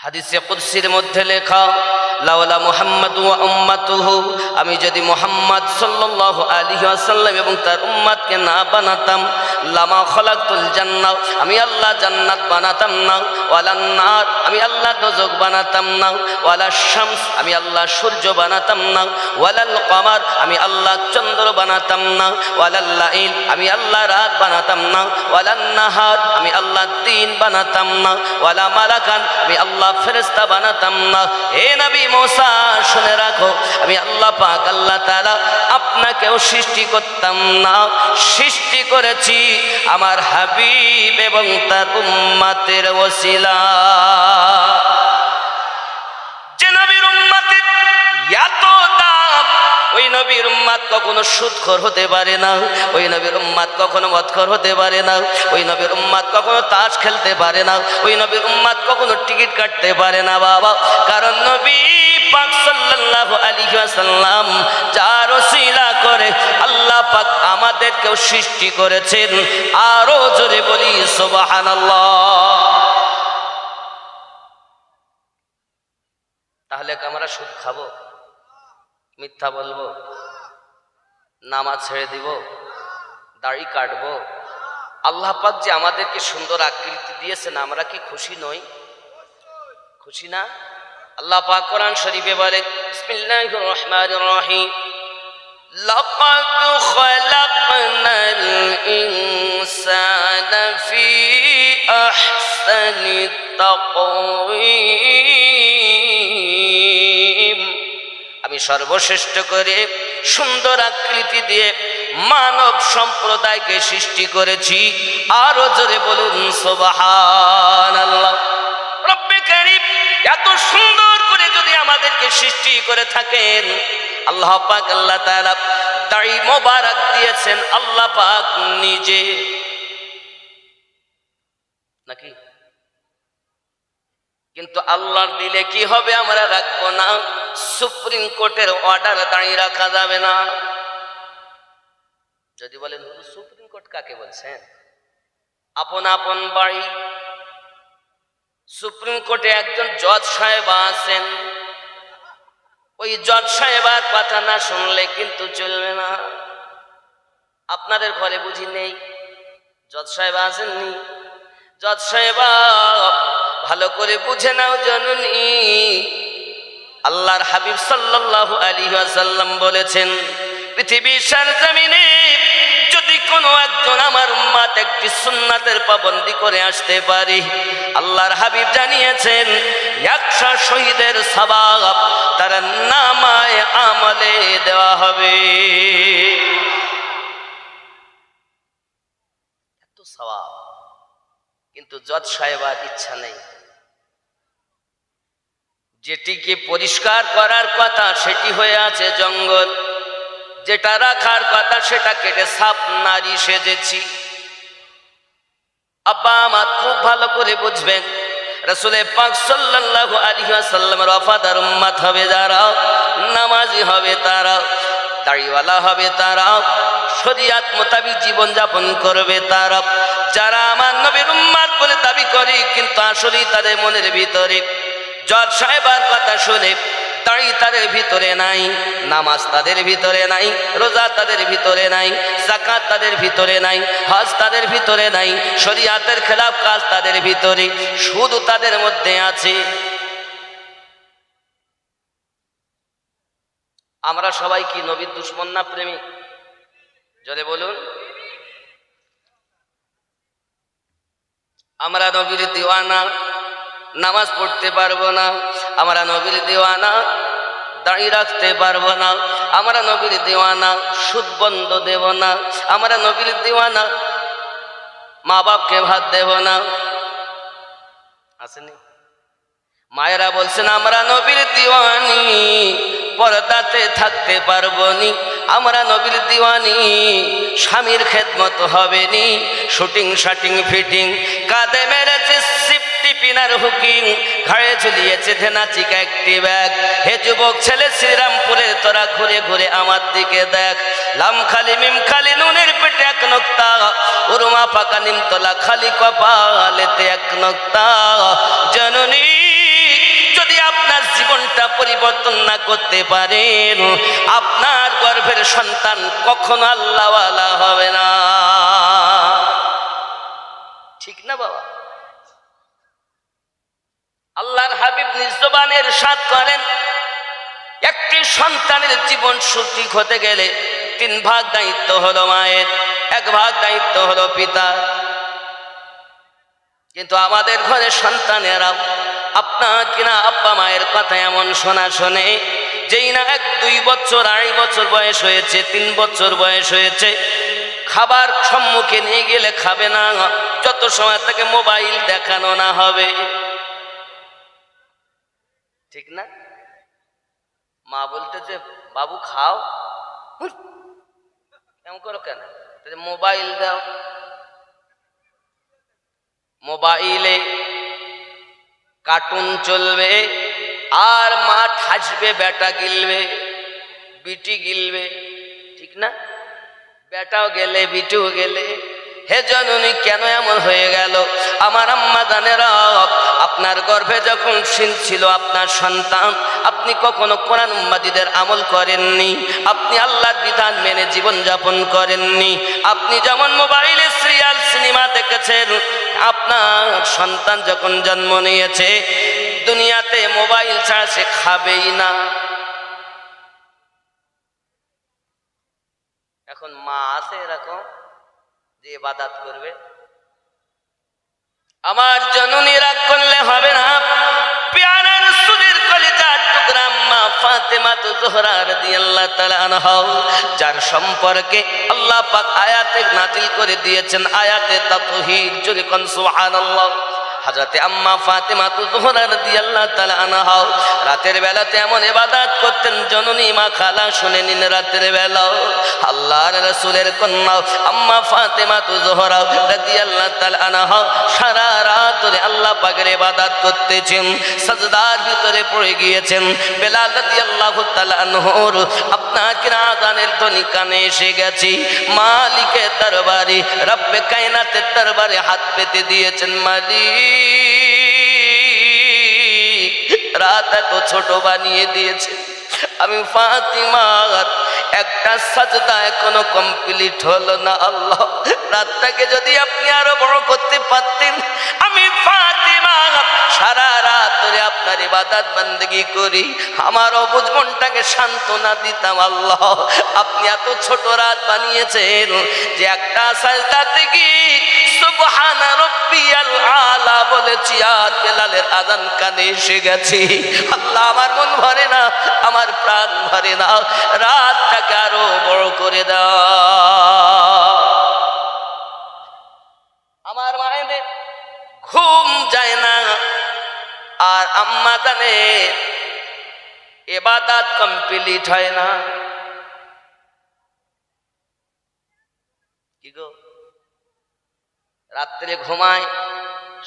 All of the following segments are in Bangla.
হাদিসে কুদসির মধ্যে লেখা, লাওলা মুহাম্মাদু ওয়া উম্মাতুহু, আমি যদি মুহাম্মদ সাল্লাল্লাহু আলাইহি ওয়াসাল্লাম এবং তার উম্মতকে না বানাতাম, লামা খলাকতুল জান্নাহ, আমি আল্লাহ জান্নাত বানাতাম না, ওয়ালান নার, আমি আল্লাহ দোজখ বানাতাম না, ওয়ালা শামস, আমি আল্লাহ সূর্য বানাতাম না, ওয়ালাল কমার, আমি আল্লাহ চন্দ্র বানাতাম না, ওয়ালাল লাইল, আমি আল্লাহ রাত বানাতাম না, ওয়ালান নাহার, আমি আল্লাহ দিন বানাতাম না, ওয়ালা মালাকান, আমি আল্লাহ ফেরেশতা বানাতাম না। হে নবী মুসা, শুনে রাখো, আমি আল্লাহ পাক আল্লাহ তাআলা আপনাকেও সৃষ্টি করতাম না, সৃষ্টি করেছি আমার হাবিব এবং তার উম্মতের ওসিলা। যে নবীর উম্মতের এত দাম, ওই নবীর উম্মত কখনো সুদখোর হতে পারে না, ওই নবীর উম্মত কখনো মদখোর হতে পারে না, ওই নবীর উম্মত কখনো তাস খেলতে পারে না, ওই নবীর উম্মত কখনো টিকিট কাটতে পারে না বাবা। কারণ নবী পাক সাল্লাল্লাহু আলাইহি ওয়াসাল্লাম যার ওসিলা করে আল্লাহ পাক আমাদেরকেও সৃষ্টি করেছেন। আরো জোরে বলি সুবহানাল্লাহ। তাহলে আমরা সুদ খাবো, মিথ্যা বলবো, নামাজ ছেড়ে দিব, দাড়ি কাটবো? আল্লাহ পাক যে আমাদেরকে সুন্দর আকৃতি দিয়েছেন, আমরা কি খুশি নই? খুশি না? আল্লাহ পাক কোরআন শরীফে বলে, বিসমিল্লাহির রহমানির রহিম, লাকাদ খালাকনাল ইনসানা ফি আহসানি তাকওয়িম, আমি সর্বশ্রেষ্ঠ করে সুন্দর আকৃতি দিয়ে মানব সম্প্রদায়কে সৃষ্টি করেছি। আরো জোরে বলুন সুবহানাল্লাহ। রব্বে কারীম এত সুন্দর করে যদি আমাদেরকে সৃষ্টি করে থাকেন, আল্লাহ পাক আল্লাহ তাআলা দাড়ি মোবারক দিয়েছেন আল্লাহ পাক নিজে, নাকি? কিন্তু আল্লাহর দিলে কি হবে আমরা রাখবো না। সুপ্রিম কোর্টের অর্ডার দাঁড়িয়ে রাখা যাবে না। যদি বলেন সুপ্রিম কোর্ট কাকে বলছেন? আপন আপন বাড়ি। সুপ্রিম কোর্টে একজন জজ সাহেব আছেন, ওই জজ সাহেবের কথা না শুনলে কিন্তু চলবে না। আপনাদের ঘরে বুঝি নেই জজ সাহেব আছেননি? জজ সাহেব ভালো করে বুঝে নাও জননী, আল্লাহর হাবিব সাল্লাল্লাহু আলাইহি ওয়াসাল্লাম বলেছেন, পৃথিবীর সরজমিনে যদি কোনো একজন আমার উম্মত একটি সুন্নাতের পাবন্দি করে আসতে পারে, আল্লাহর হাবিব জানিয়েছেন 100 শহীদের সওয়াব তার নামায়ে আমলে দেওয়া হবে। এত সওয়াব, কিন্তু জজ সাহেবের ইচ্ছা নেই। যেটিকে পরিষ্কার করার কথা সেটি হয়ে আছে জঙ্গল, যেটা রাখার কথা সেটা কেটে সাপ নারী সেজেছি। আব্বা আমার খুব ভালো করে বুঝবেন, রাসূলে পাক সাল্লাল্লাহু আলাইহি ওয়াসাল্লামের ওয়াফাদার উম্মত হবে যারা, নামাজি হবে তারা, দাড়িওয়ালা হবে তারা, শরীয়ত মোতাবিক জীবন যাপন করবে তারা। যারা আমার নবীর উম্মত বলে দাবি করে কিন্তু আসলেই তাদের মনের ভিতরে জজ সাহেবের কথা শুনে দাড়ি তাদের ভিতরে নাই, নামাজ তাদের ভিতরে নাই, রোজা তাদের ভিতরে নাই, যাকাত তাদের ভিতরে নাই, হজ তাদের ভিতরে নাই, শরীয়তের খেলাফ কাজ তাদের ভিতরে শুধু তাদের মধ্যে আছে। আমরা সবাই কি নবীর দুশমন না প্রেমিক? জোরে বলুন। আমরা নবীর দিওয়ানা, নামাজ পড়তে পারবো না। আমরা নবীর দিওয়ানা, দাঁড়িয়ে রাখতে পারবো না। আমরা নবীর দিওয়ানা, সুদ বন্ধ দেব না। আমরা নবীর দিওয়ানা, মা বাপকে ভাত দেব না। আসেনি? মায়েরা বলছেন আমরা নবীর দিওয়ানি, পর্দাতে থাকতে পারবো নি। আমরা নবীর দিওয়ানি, স্বামীর খেদমত হবে নি। শুটিং শাটিং ফিটিং, কাঁধে মেরেছে সিফটি পিনার হুকিং, ঘাড়ে ঝুলিয়েছে ধেনাচিকা একটি ব্যাগ। হে যুবক ছেলে শ্রীরামপুরে তোরা ঘুরে ঘুরে আমার দিকে দেখ, লাম খালি মিম খালি নুনের পেটে এক নোক্তা, উরমা ফাঁকা নিমতলা খালি কপালেতে এক নোক্তা। জননী পরিবর্তন না করতে পারেন, আপনার গর্ভের সন্তান কখনো আল্লাহওয়ালা হবে না। ঠিক না বাবা? আল্লাহর হাবিব নিজ জবানে ইরশাদ করেন, একটি সন্তানের জীবন সঠিক হতে গেলে 3 ভাগ দায়িত্ব হলো মায়ের, 1 ভাগ দায়িত্ব হলো পিতার। কিন্তু আমাদের ঘরে সন্তানেরা আপনার কিনা আব্বা মায়ের কথা এমন শোনে, যেই না 1-2 বছর 2.5 বছর বয়স হয়েছে, 3 বছর বয়স হয়েছে, খাবার সম্মুখে নিয়ে গেলে খাবে না যত সময় তাকে মোবাইল দেখানো না হবে। ঠিক না? মা বলতে যে বাবু খাও, এমন করো কেন? মোবাইল দাও, মোবাইলে কার্টুন চলবে, আর মা ঠাসবে, বেটা গিলবে, বিটি গিলবে। ঠিক না? বেটাও গেলে বিটিও গেলে। হে জননী, কেন এমন হয়ে গেল? আমার আম্মা জানেরা, আপনার গর্ভে যখন ছিল আপনার সন্তান, আপনি কখনো কোরআন মাজিদের আমল করেননি, আপনি আল্লাহর বিধান মেনে জীবন যাপন করেননি। আপনি যেমন মোবাইলে সিরিয়াল সিনেমা দেখেছেন, আপনার সন্তান যখন জন্ম নিয়েছে দুনিয়াতে মোবাইল ছাড়া সে খাবেই না। এখন মা আছে এরকম যে ইবাদত করবে? আমার জননী রাগ করলে হবে না। প্যারা রাসূলের কলিজার টুকরা আম্মা ফাতেমা জোহরা রাদিয়াল্লাহু তাআলা আনহা, যার সম্পর্কে আল্লাহ পাক আয়াতে নাজিল করে দিয়েছেন, আয়াতে তাতহীর, জোরে কোন সুবহানাল্লাহ। হযরতে আম্মা ফাতেমা জোহরা রাদিয়াল্লাহু তাআলা আনহা রাতের বেলাতে এমন ইবাদত করতেন, জননী মা খালা শুনে নিন। রাতের বেলা আল্লাহর রাসূলের কন্যা আম্মা ফাতেমা জোহরা রাদিয়াল্লাহু তাআলা আনহা সারা রাত ধরে আল্লাহ পাকের ইবাদত করতেছেন, সাজদার ভিতরে পড়ে গিয়েছেন। বেলাল রাদিয়াল্লাহু তাআলা আনহুর আপনার কিনা আযানের ধ্বনি কানে এসে গেছে। মালিকের দরবারে, রব্বে কায়নাতের দরবারে হাত পেতে দিয়েছেন, মালিক রাত এত ছোট বানিয়ে দিয়েছে, আমি ফাতিমার একটা সাজদা এখনো কমপ্লিট হলো না। আল্লাহ, রাতটাকে যদি আপনি আরো বড় করতে পারতেন, আমি ফাতিমা সারা রাত ধরে আপনার ইবাদত বন্দেগী করি, আমার অবুঝ মনটাকে সান্ত্বনা দিতাম। আল্লাহ, আপনি এত ছোট রাত বানিয়েছেন যে একটা সাজদাতে কি সুবহানা রাব্বিয়াল আলা বলেছি আর বেলালের আযান কানে এসে গেছে। আল্লাহ, আমার মন ভরে না, আমার প্রাণ ভরে না, রাতটাকে আরো বড় করে দাও। আমার মায়েদের ঘুম যায় না, আর আম্মা জানে ইবাদত কমপ্লিট হয় না। কি গো, রাত্রে ঘুমায়,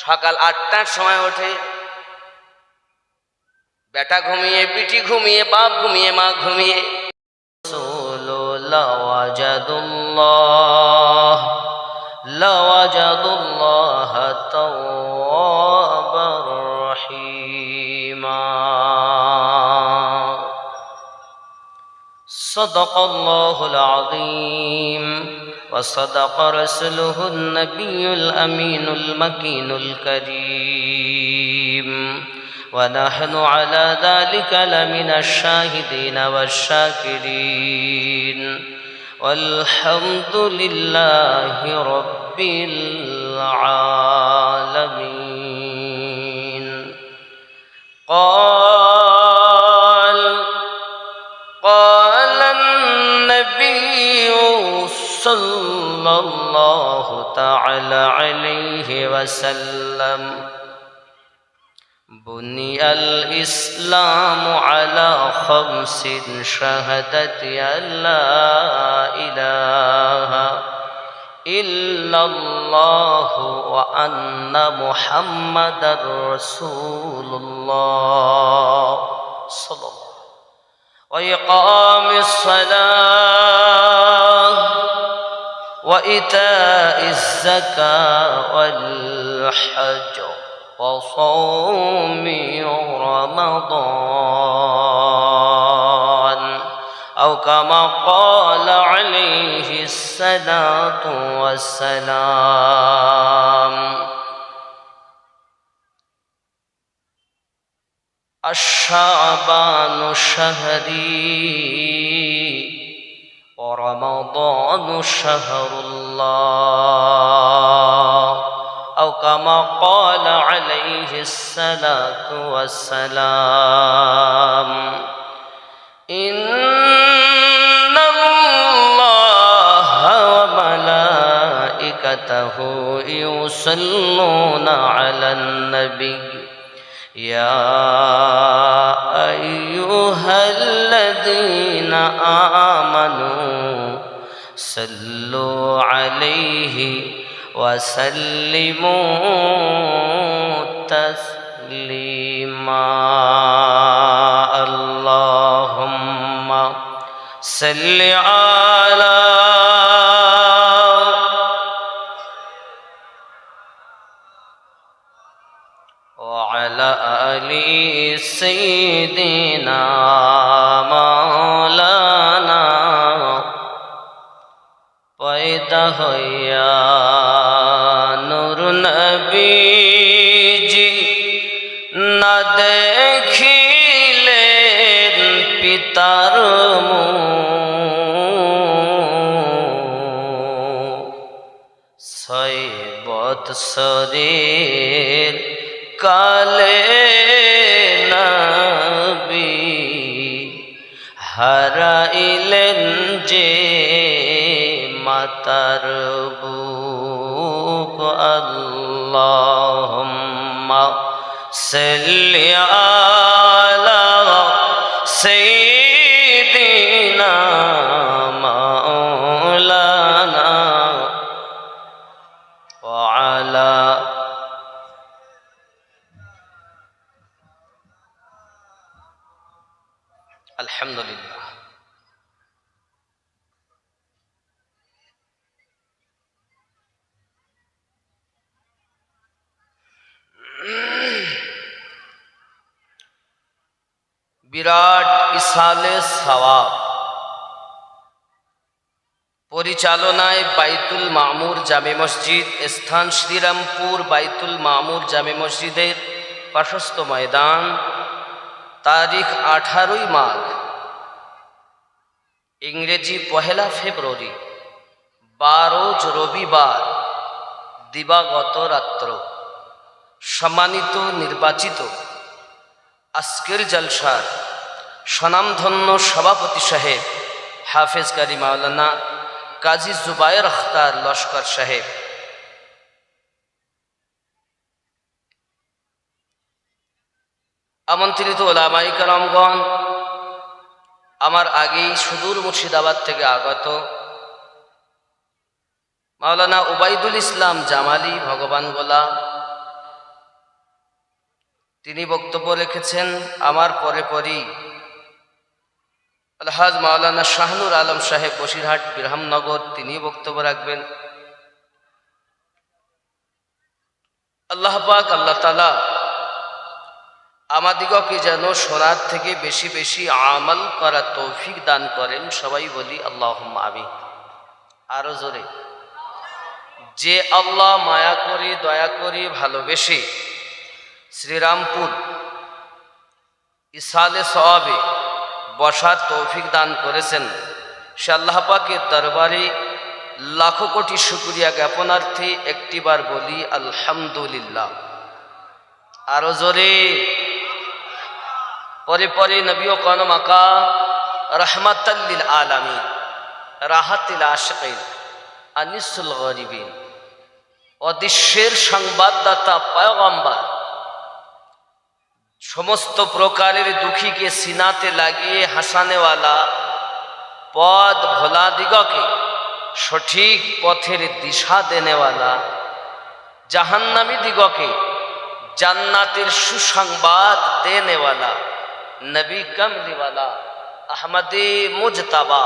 সকাল 8টার সময় ওঠে, বেটা ঘুমিয়ে, বিটি ঘুমিয়ে, বাপ ঘুমিয়ে, মা ঘুমিয়ে। লাওয়াজাদুল্লাহ তাওয়াবার রহিমা। সাদাকাল্লাহুল আযীম ওয়া সাদাকা রাসূলুহুন নাবিয়্যুল আমিনুল মাকিনুল কারীম। ونحن على ذلك لمن الشاهدين والشاكرين والحمد لله رب العالمين. قال النبي صلى الله تعالى عليه وسلم: بني الإسلام على 5: شهادة أن لا إله إلا الله وأن محمدا رسول الله صلى الله عليه وسلم، وإقام الصلاة وإيتاء الزكاة والحج وصوم رمضان. الصلاة والسلام الشعبان شهري ورمضان شهر الله أو كما قال عليه الصلاة والسلام إن الله وملائكته يصلون على النبي يا أيها الذين آمنوا صلوا عليه وسلموا تسليما اللهم صل على وعلى آل سيدنا مولانا पैदा होया नूर नबीजी ना देखिलेन पितार मुख ছয় বৎসরের কালে নবী হারাইলেন যে মাতার বুক আল্লাহুম্মা সাল্লি আলা সাইয়্যিদিনা মাওলানা ওয়া আলা আলহামদুলিল্লাহ। বিরাট ইসালে সওয়াব পরিচালনায় বাইতুল মামুর জামে মসজিদ, স্থান শ্রীরামপুর বাইতুল মামুর জামে মসজিদের পার্শ্বস্থ ময়দান, তারিখ 18 মাঘ, ইংরেজি 1 ফেব্রুয়ারি, 12 রবিবার, দিবাগত রাত্র। সম্মানিত নির্বাচিত আজকের জলসার স্বনামধন্য সভাপতি সাহেব হাফেজ কারি মাওলানা কাজী জুবায়ের আখতার লস্কর সাহেব, আমন্ত্রিত ওলামায়ে কেরামগণ, আমার আগেই সুদূর মুর্শিদাবাদ থেকে আগত মাওলানা উবাইদুল ইসলাম জামালি ভগবান গোলা, তিনি বক্তব্য রেখেছেন। আমার পরে পরই আলহাজ মাওলানা শাহনুর আলম সাহেব বসিরহাট বিরহামনগর, তিনি বক্তব্য রাখবেন। আল্লাহ পাক আল্লাহ তাআলা আমাদিগকে যেন শোনার থেকে বেশি বেশি আমল করার তৌফিক দান করেন। সবাই বলি আল্লাহুম্মা আমিন। আরো জোরে। যে আল্লাহ মায়া করে দয়া করে ভালোবেসে শ্রীরামপুর ইসালে সওয়াবে বসার তৌফিক দান করেছেন, সে আল্লাহ পাকের দরবারে লাখো কোটি শুকরিয়া জ্ঞাপনার্থে একটিবার বলি আলহামদুলিল্লাহ। আরো জোরে। পরে পরে নবী ও কানম আকা রহমাতাল লিল আলামিন, রাহাতিল আশিকিন, আনিসুল গরিবিন, অদৃশ্যের সংবাদদাতা পয়গম্বর, সমস্ত প্রকারের দুঃখীকে সিনাতে লাগিয়ে হাসানেওয়ালা, পথ ভোলা দিগকে সঠিক পথের দিশা দেনেওয়ালা, জাহান্নামী দিগকে জান্নাতের সুসংবাদ দেনেওয়ালা, নবী কামলিওয়ালা, আহমদে মুজতাবা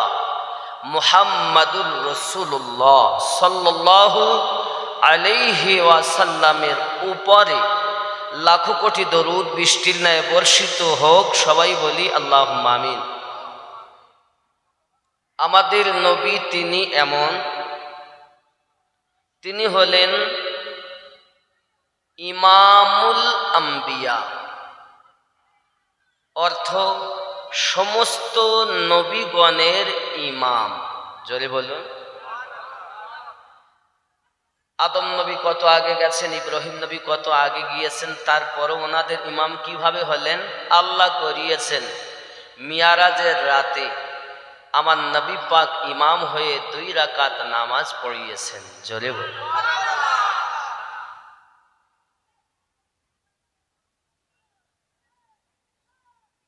মুহাম্মাদুর রাসূলুল্লাহ সাল্লাল্লাহু আলাইহি ওয়াসাল্লামের উপরে লাখো কোটি দরুদ বৃষ্টির ন্যায় বর্ষিত হোক। সবাই বলি আল্লাহুম্মা আমিন। আমাদের নবী তিনি এমন তিনি হলেন ইমামুল আম্বিয়া, অর্থ সমস্ত নবীগণের ইমাম। জোরে বলুন। আদম নবী কত আগে গেছেন, ইব্রাহিম নবী কত আগে গিয়েছেন, তারপরও ওনাদের ইমাম কিভাবে হলেন? আল্লাহ করিয়েছেন মিয়ারাজের রাতে আমার নবী পাক ইমাম হয়ে 2 রাকাত নামাজ পড়িয়েছেন। জোরে বলুন।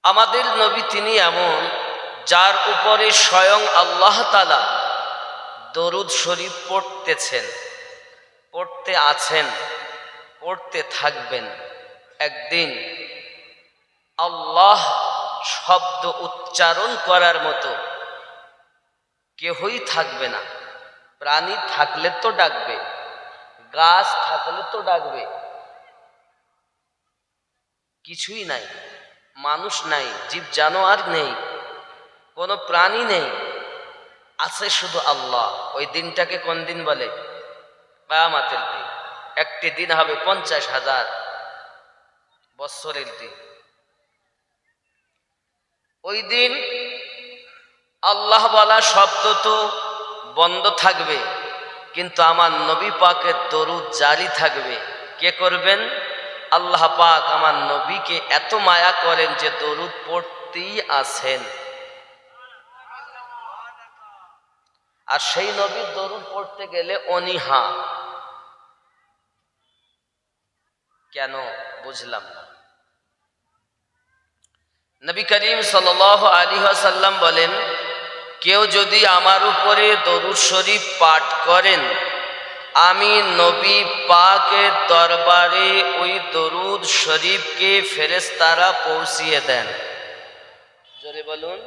আমাদের নবী তিনি এমন, যার উপরে স্বয়ং আল্লাহ তাআলা দরুদ শরীফ পড়তেছেন, পড়তে আছেন, পড়তে থাকবেন। একদিন আল্লাহ শব্দ উচ্চারণ করার মতো কেহই থাকবে না। প্রাণী থাকলে তো ডাকবে, গাছ থাকলে তো ডাকবে, কিছুই নাই, মানুষ নাই, জীব জানোয়ার নেই, কোনো প্রাণী নেই, আছে শুধু আল্লাহ। ওই দিনটাকে কোন দিন বলে? কিয়ামতের দিন। একটি দিন হবে 50,000 বৎসরের দিন। ওই দিন আল্লাহ বলা শব্দ তো বন্ধ থাকবে, কিন্তু আমার নবী পাকের দরুদ জারি থাকবে। কে করবেন? আল্লাহ পাক আমার নবীকে এত মায়া করেন যে দরুদ পড়তেই আছেন। আর সেই নবীর দরুদ পড়তে গেলে অনীহা কেন? বুঝলাম না। নবী করিম সাল্লাল্লাহু আলাইহি ওয়াসাল্লাম বলেন, কেউ যদি আমার উপরে দরুদ শরীফ পাঠ করেন, আমি নবী পাকের দরবারে ওই দরুদ শরীফকে ফেরেশতারা পৌঁছিয়ে দেন। জোরে বলুন।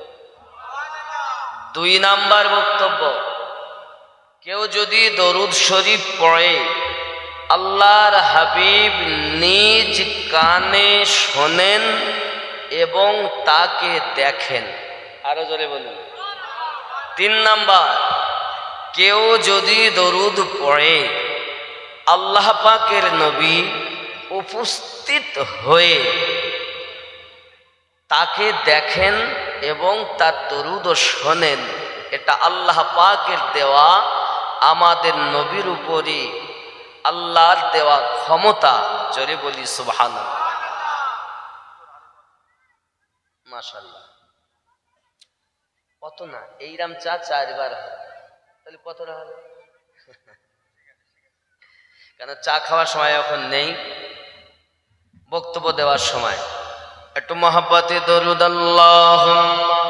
2 নাম্বার বক্তব্য, কেউ যদি দরুদ শরীফ পড়ে, আল্লাহর হাবিব নিজ কানে শোনেন এবং তাকে দেখেন। আরো জোরে বলুন। 3 নাম্বার, কেউ যদি দরুদ পড়ে, আল্লাহ পাকের নবী উপস্থিত হয়ে তাকে দেখেন এবং তার দরুদও শোনেন। এটা আল্লাহ পাকের দেওয়া, আমাদের নবীর উপরে আল্লাহর দেওয়া ক্ষমতা। জোরে বলি সুবহানাল্লাহ। মাশাআল্লাহ। কত না, এইরাম চা 4 বার হয়, তাহলে কতটা হবে? কেন চা খাওয়ার সময় এখন নেই, বক্তব্য দেওয়ার সময় একটু মহব্বতে দরুদ আল্লাহুম্মা।